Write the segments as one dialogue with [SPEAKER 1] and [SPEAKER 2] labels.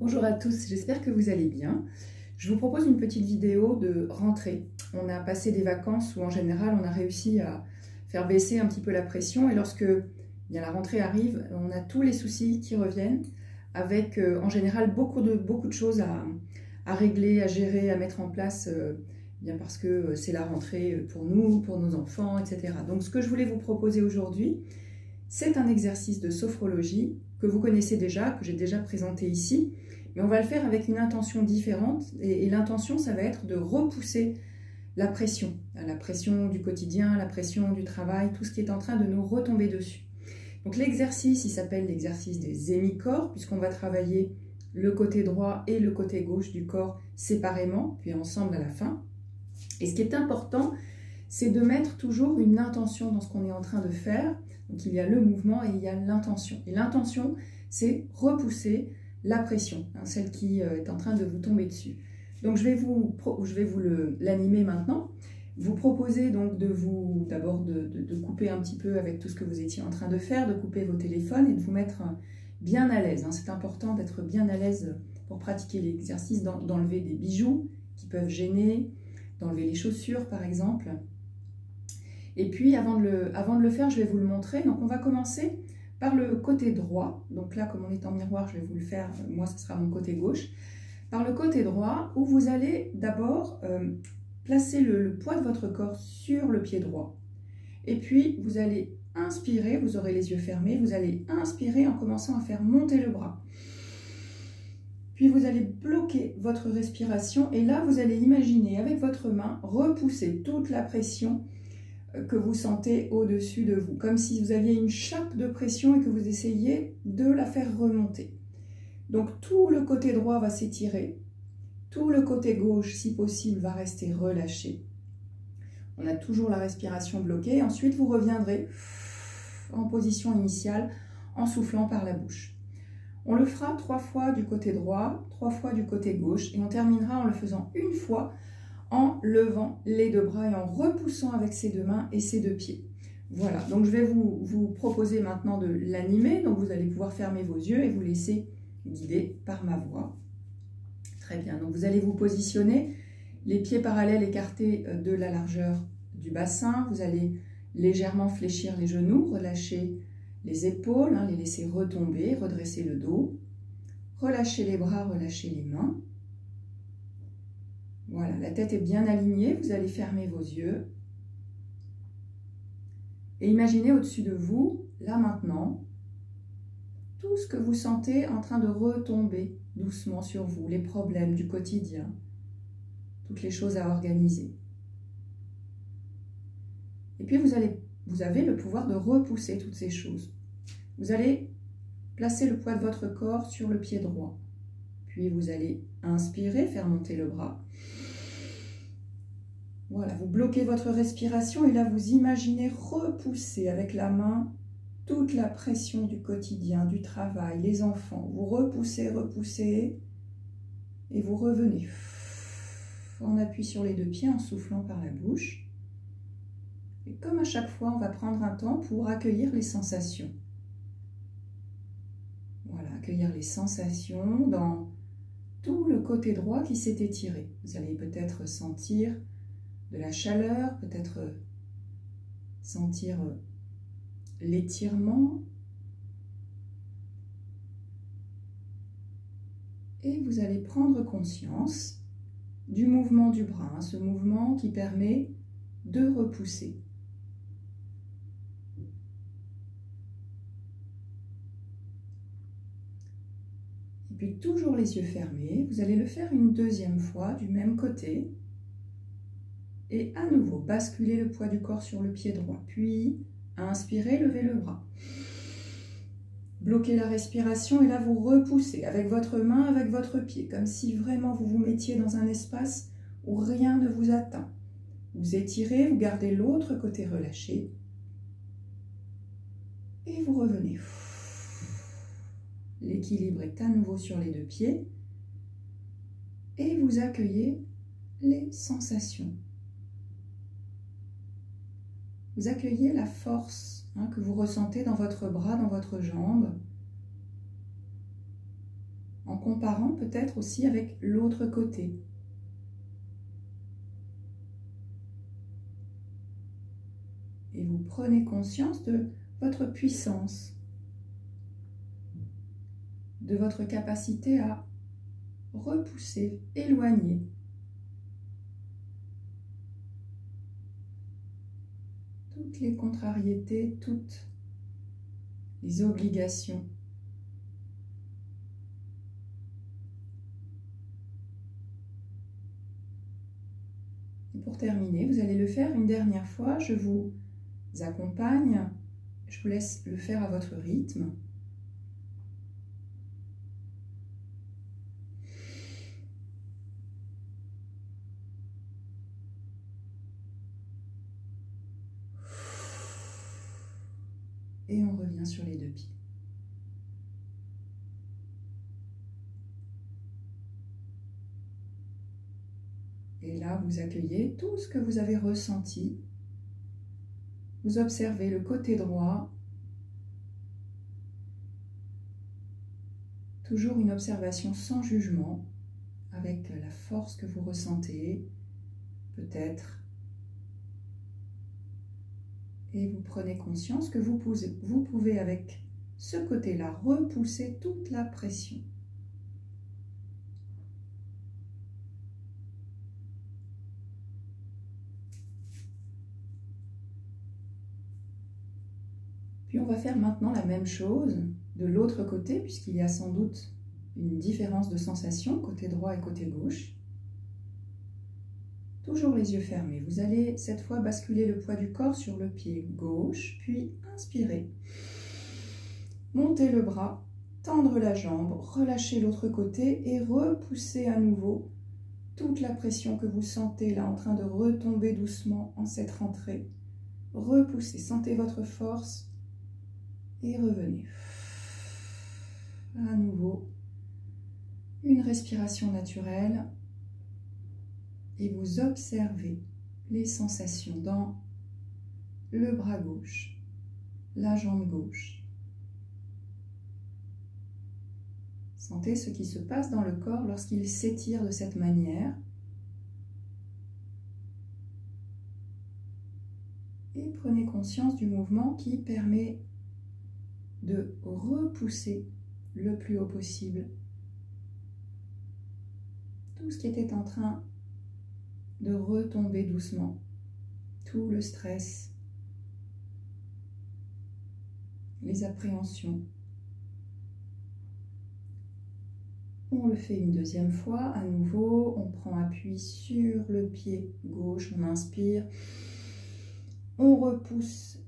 [SPEAKER 1] Bonjour à tous, j'espère que vous allez bien. Je vous propose une petite vidéo de rentrée. On a passé des vacances où en général on a réussi à faire baisser un petit peu la pression et lorsque la rentrée arrive, on a tous les soucis qui reviennent avec en général beaucoup de choses à régler, à gérer, à mettre en place bien parce que c'est la rentrée pour nous, pour nos enfants, etc. Donc ce que je voulais vous proposer aujourd'hui, c'est un exercice de sophrologie que vous connaissez déjà, que j'ai déjà présenté ici, mais on va le faire avec une intention différente et l'intention, ça va être de repousser la pression du quotidien, la pression du travail, tout ce qui est en train de nous retomber dessus. Donc l'exercice, il s'appelle l'exercice des hémicorps, puisqu'on va travailler le côté droit et le côté gauche du corps séparément, puis ensemble à la fin. Et ce qui est important, c'est de mettre toujours une intention dans ce qu'on est en train de faire. Donc il y a le mouvement et il y a l'intention. Et l'intention, c'est repousser la pression, celle qui est en train de vous tomber dessus. Donc je vais vous l'animer maintenant. Vous proposer donc d'abord de couper un petit peu avec tout ce que vous étiez en train de faire, de couper vos téléphones et de vous mettre bien à l'aise. C'est important d'être bien à l'aise pour pratiquer l'exercice, d'enlever des bijoux qui peuvent gêner, d'enlever les chaussures par exemple. Et puis avant de le faire, je vais vous le montrer. Donc on va commencer par le côté droit. Donc là, comme on est en miroir, je vais vous le faire. Moi, ce sera mon côté gauche. Par le côté droit, où vous allez d'abord placer le poids de votre corps sur le pied droit. Et puis, vous allez inspirer, vous aurez les yeux fermés, vous allez inspirer en commençant à faire monter le bras. Puis vous allez bloquer votre respiration et là, vous allez imaginer avec votre main repousser toute la pression que vous sentez au-dessus de vous, comme si vous aviez une chape de pression et que vous essayiez de la faire remonter. Donc tout le côté droit va s'étirer, tout le côté gauche, si possible, va rester relâché. On a toujours la respiration bloquée. Ensuite, vous reviendrez en position initiale en soufflant par la bouche. On le fera 3 fois du côté droit, 3 fois du côté gauche et on terminera en le faisant une fois en levant les 2 bras et en repoussant avec ses 2 mains et ses 2 pieds. Voilà, donc je vais vous proposer maintenant de l'animer. Donc vous allez pouvoir fermer vos yeux et vous laisser guider par ma voix. Très bien, donc vous allez vous positionner, les pieds parallèles écartés de la largeur du bassin. Vous allez légèrement fléchir les genoux, relâcher les épaules, les laisser retomber, redresser le dos. Relâchez les bras, relâchez les mains. Voilà, la tête est bien alignée, vous allez fermer vos yeux. Et imaginez au-dessus de vous, là maintenant, tout ce que vous sentez en train de retomber doucement sur vous, les problèmes du quotidien, toutes les choses à organiser. Et puis vous avez le pouvoir de repousser toutes ces choses. Vous allez placer le poids de votre corps sur le pied droit. Puis vous allez inspirer, faire monter le bras. Voilà, vous bloquez votre respiration et là vous imaginez repousser avec la main toute la pression du quotidien, du travail, les enfants. Vous repoussez, repoussez et vous revenez. On appuie sur les 2 pieds en soufflant par la bouche. Et comme à chaque fois, on va prendre un temps pour accueillir les sensations. Voilà, accueillir les sensations dans tout le côté droit qui s'est étiré. Vous allez peut-être sentir de la chaleur, peut-être sentir l'étirement. Et vous allez prendre conscience du mouvement du bras, ce mouvement qui permet de repousser. Et puis toujours les yeux fermés, vous allez le faire une 2e fois du même côté. Et à nouveau, basculez le poids du corps sur le pied droit. Puis, inspirez, levez le bras. Bloquez la respiration et là, vous repoussez avec votre main, avec votre pied, comme si vraiment vous vous mettiez dans un espace où rien ne vous atteint. Vous étirez, vous gardez l'autre côté relâché. Et vous revenez. L'équilibre est à nouveau sur les 2 pieds. Et vous accueillez les sensations. Vous accueillez la force que vous ressentez dans votre bras, dans votre jambe, en comparant peut-être aussi avec l'autre côté. Et vous prenez conscience de votre puissance, de votre capacité à repousser, éloigner. Toutes les contrariétés, toutes les obligations. Et pour terminer, vous allez le faire une dernière fois. Je vous accompagne, je vous laisse le faire à votre rythme. Et on revient sur les deux pieds. Et là, vous accueillez tout ce que vous avez ressenti. Vous observez le côté droit. Toujours une observation sans jugement, avec la force que vous ressentez, peut-être. Et vous prenez conscience que vous pouvez avec ce côté-là repousser toute la pression. Puis on va faire maintenant la même chose de l'autre côté, puisqu'il y a sans doute une différence de sensation, côté droit et côté gauche. Toujours les yeux fermés. Vous allez cette fois basculer le poids du corps sur le pied gauche, puis inspirez. Montez le bras, tendre la jambe, relâchez l'autre côté et repoussez à nouveau toute la pression que vous sentez là en train de retomber doucement en cette rentrée. Repoussez, sentez votre force et revenez. À nouveau, une respiration naturelle. Et vous observez les sensations dans le bras gauche, la jambe gauche. Sentez ce qui se passe dans le corps lorsqu'il s'étire de cette manière. Et prenez conscience du mouvement qui permet de repousser le plus haut possible tout ce qui était en train de retomber doucement, tout le stress, les appréhensions. On le fait une deuxième fois, à nouveau, on prend appui sur le pied gauche, on inspire, on repousse,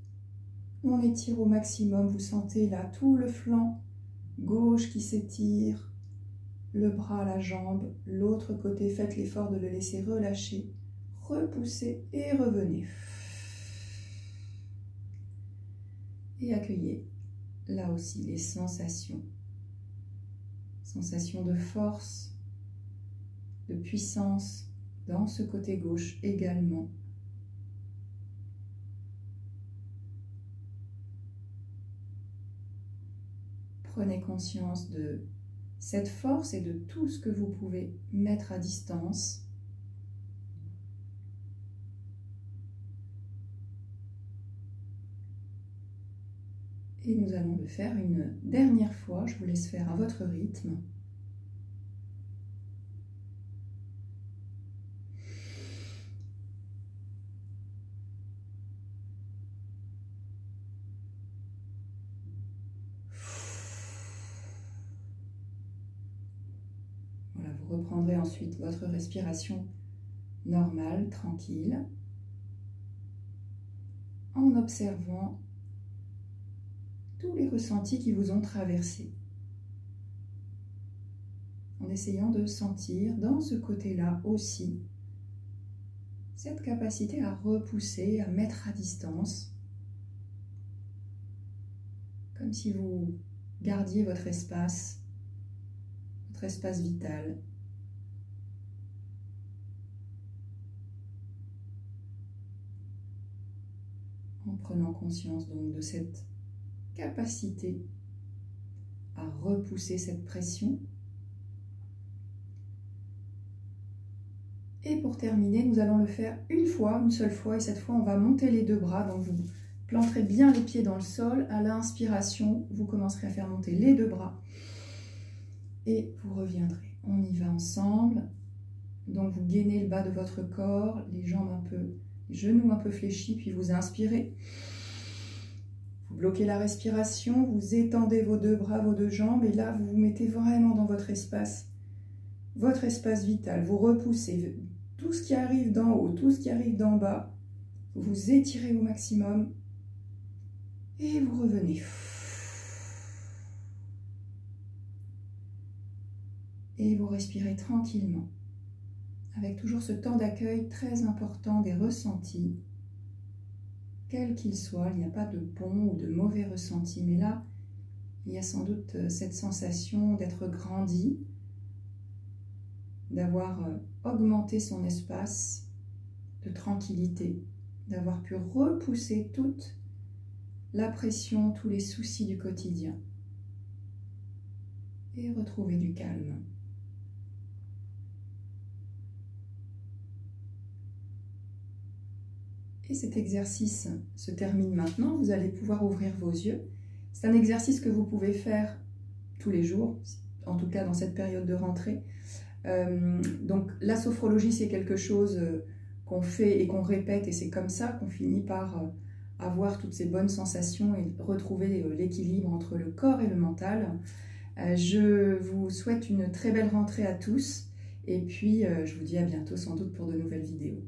[SPEAKER 1] on étire au maximum, vous sentez là tout le flanc gauche qui s'étire, le bras, la jambe, l'autre côté, faites l'effort de le laisser relâcher, repoussez et revenez. Et accueillez là aussi les sensations. Sensations de force, de puissance dans ce côté gauche également. Prenez conscience de cette force et de tout ce que vous pouvez mettre à distance. Et nous allons le faire une dernière fois. Je vous laisse faire à votre rythme. Voilà, vous reprendrez ensuite votre respiration normale, tranquille, en observant tous les ressentis qui vous ont traversé. En essayant de sentir dans ce côté-là aussi cette capacité à repousser, à mettre à distance, comme si vous gardiez votre espace vital. En prenant conscience donc de cette capacité à repousser cette pression Et pour terminer, nous allons le faire une fois, une seule fois. Et cette fois, on va monter les deux bras. Donc vous planterez bien les pieds dans le sol. À l'inspiration, vous commencerez à faire monter les deux bras. Et vous reviendrez. On y va ensemble. Donc vous gainez le bas de votre corps, les jambes un peu, les genoux un peu fléchis, puis vous inspirez. Vous bloquez la respiration, vous étendez vos deux bras, vos deux jambes, et là vous vous mettez vraiment dans votre espace vital. Vous repoussez tout ce qui arrive d'en haut, tout ce qui arrive d'en bas. Vous étirez au maximum et vous revenez. Et vous respirez tranquillement, avec toujours ce temps d'accueil très important des ressentis, quels qu'ils soient. Il n'y a pas de bon ou de mauvais ressentis, mais là, il y a sans doute cette sensation d'être grandi, d'avoir augmenté son espace de tranquillité, d'avoir pu repousser toute la pression, tous les soucis du quotidien et retrouver du calme. Et cet exercice se termine maintenant. Vous allez pouvoir ouvrir vos yeux. C'est un exercice que vous pouvez faire tous les jours, en tout cas dans cette période de rentrée. Donc la sophrologie, c'est quelque chose qu'on fait et qu'on répète, et c'est comme ça qu'on finit par avoir toutes ces bonnes sensations et retrouver l'équilibre entre le corps et le mental. Je vous souhaite une très belle rentrée à tous, et puis je vous dis à bientôt sans doute pour de nouvelles vidéos.